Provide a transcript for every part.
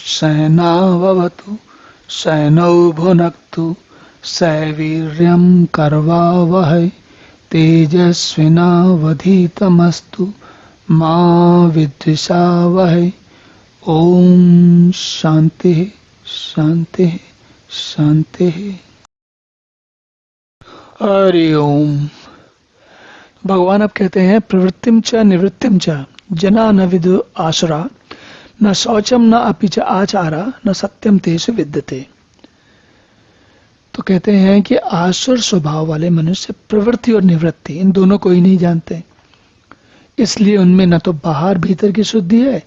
सहनाववतु सहनौ भुनक्तु सवीर्यं कर्वावहै तेजस्विनावधीतमस्तु मा विद्विषावहै। ओम शांति शांति शांति। हरि ओम। भगवान अब कहते हैं प्रवृत्तिम च निवृत्तिम च जना न विदु आसुरा न शौचम न अपि च आचारा न सत्यम तेषु विद्यते। तो कहते हैं कि आसुर स्वभाव वाले मनुष्य प्रवृत्ति और निवृत्ति इन दोनों को ही नहीं जानते, इसलिए उनमें न तो बाहर भीतर की शुद्धि है,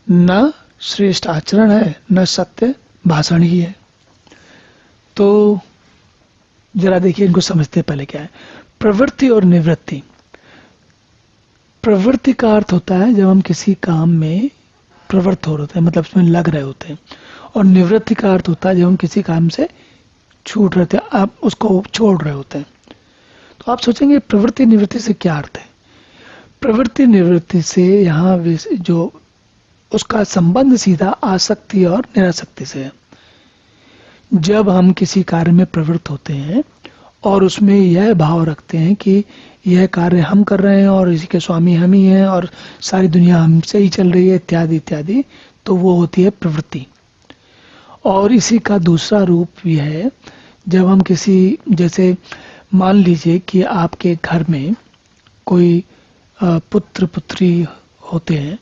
न श्रेष्ठ आचरण है, न सत्य भाषण ही है। तो जरा देखिए इनको समझते पहले क्या है प्रवृत्ति और निवृत्ति। प्रवृत्ति का अर्थ होता है जब हम किसी काम में प्रवृत्त हो रहे होते हैं, मतलब उसमें लग रहे होते हैं, और निवृत्ति का अर्थ होता है जब हम किसी काम से छूट रहे थे, आप उसको छोड़ रहे होते हैं। तो आप सोचेंगे प्रवृत्ति निवृत्ति से क्या अर्थ है। प्रवृत्ति निवृत्ति से यहाँ जो उसका संबंध सीधा आसक्ति और निरासक्ति से है। जब हम किसी कार्य में प्रवृत्त होते हैं और उसमें यह भाव रखते हैं कि यह कार्य हम कर रहे हैं और इसी के स्वामी हम ही हैं और सारी दुनिया हमसे ही चल रही है इत्यादि इत्यादि, तो वो होती है प्रवृत्ति। और इसी का दूसरा रूप यह है जब हम किसी, जैसे मान लीजिए कि आपके घर में कोई पुत्र पुत्री होते हैं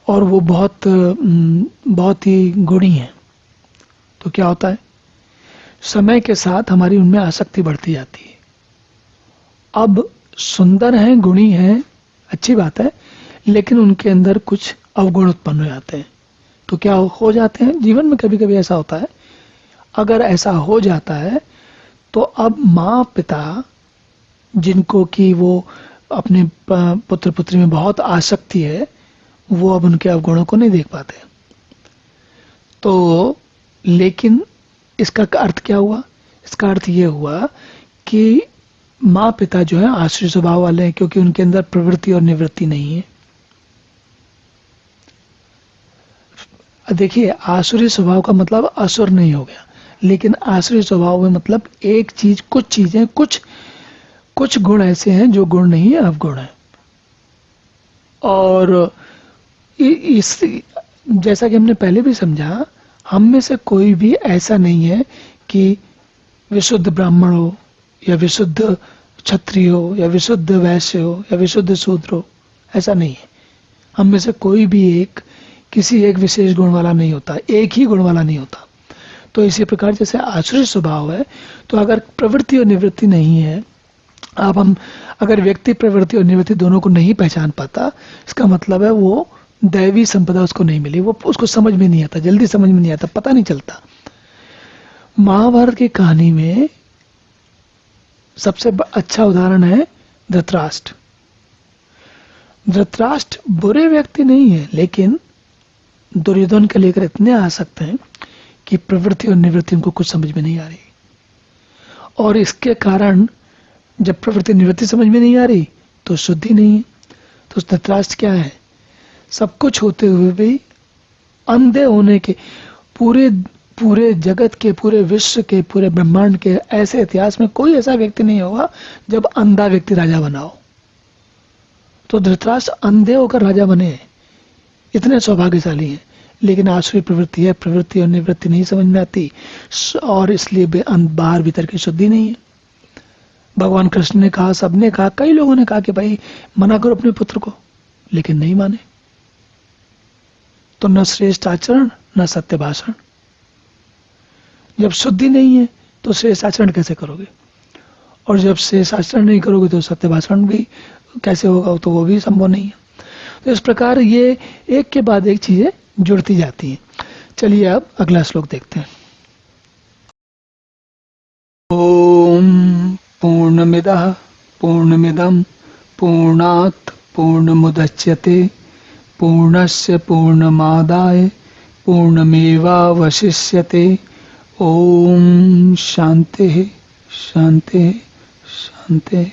और वो बहुत ही गुणी हैं, तो क्या होता है समय के साथ हमारी उनमें आसक्ति बढ़ती जाती है। अब सुंदर हैं, गुणी हैं, अच्छी बात है, लेकिन उनके अंदर कुछ अवगुण उत्पन्न हो जाते हैं। तो क्या हो जाते हैं, जीवन में कभी कभी ऐसा होता है। अगर ऐसा हो जाता है तो अब माँ पिता जिनको कि वो अपने पुत्र पुत्री में बहुत आसक्ति है, वो अब उनके अवगुणों को नहीं देख पाते। तो लेकिन इसका अर्थ क्या हुआ, इसका अर्थ ये हुआ कि माँ पिता जो है आसुरी स्वभाव वाले हैं, क्योंकि उनके अंदर प्रवृत्ति और निवृत्ति नहीं है। देखिए आसुरी स्वभाव का मतलब असुर नहीं हो गया, लेकिन आसुरी स्वभाव में मतलब एक चीज, कुछ चीजें, कुछ गुण ऐसे हैं जो गुण नहीं है, अवगुण है। और इस जैसा कि हमने पहले भी समझा, हम में से कोई भी ऐसा नहीं है कि विशुद्ध ब्राह्मण हो या विशुद्ध क्षत्रिय हो या विशुद्ध वैश्य हो या विशुद्ध शूद्र हो, ऐसा नहीं है। हम में से कोई भी एक किसी एक विशेष गुण वाला नहीं होता, एक ही गुण वाला नहीं होता। तो इसी प्रकार जैसे आसुरी स्वभाव है, तो अगर प्रवृत्ति और निवृत्ति नहीं है, अगर व्यक्ति प्रवृत्ति और निवृत्ति दोनों को नहीं पहचान पाता, इसका मतलब है वो दैवी संपदा उसको नहीं मिली, वो उसको समझ में नहीं आता, जल्दी समझ में नहीं आता, पता नहीं चलता। महाभारत की कहानी में सबसे अच्छा उदाहरण है धृतराष्ट्र। धृतराष्ट्र बुरे व्यक्ति नहीं है, लेकिन दुर्योधन के लेकर इतने आसक्त हैं कि प्रवृत्ति और निवृत्ति उनको कुछ समझ में नहीं आ रही। और इसके कारण जब प्रवृत्ति निवृत्ति समझ में नहीं आ रही तो शुद्धि नहीं है। तो धृतराष्ट्र क्या है, सब कुछ होते हुए भी अंधे होने के, पूरे जगत के, पूरे विश्व के, पूरे ब्रह्मांड के ऐसे इतिहास में कोई ऐसा व्यक्ति नहीं होगा जब अंधा व्यक्ति राजा बना हो। तो धृतराष्ट्र अंधे होकर राजा बने, इतने सौभाग्यशाली हैं। लेकिन आसुरी प्रवृत्ति है, प्रवृत्ति और निवृत्ति नहीं समझ में आती, और इसलिए बाहर भीतर की शुद्धि नहीं है। भगवान कृष्ण ने कहा, सबने कहा, कई लोगों ने कहा कि भाई मना करो अपने पुत्र को, लेकिन नहीं माने। तो न श्रेष्ठ आचरण न सत्य भाषण। जब शुद्धि नहीं है तो श्रेष्ठ आचरण कैसे करोगे, और जब श्रेष्ठ आचरण नहीं करोगे तो सत्य भाषण भी कैसे होगा, तो वो भी संभव नहीं है। तो इस प्रकार ये एक के बाद एक चीजें जुड़ती जाती हैं। चलिए अब अगला श्लोक देखते हैं। ओम पूर्णमिदः पूर्णमिदं पूर्णात् पूर्णमुदच्यते पूर्णस्य पूर्णमादाय पूर्णमेवावशिष्यते। ओम शांति शांति शांति।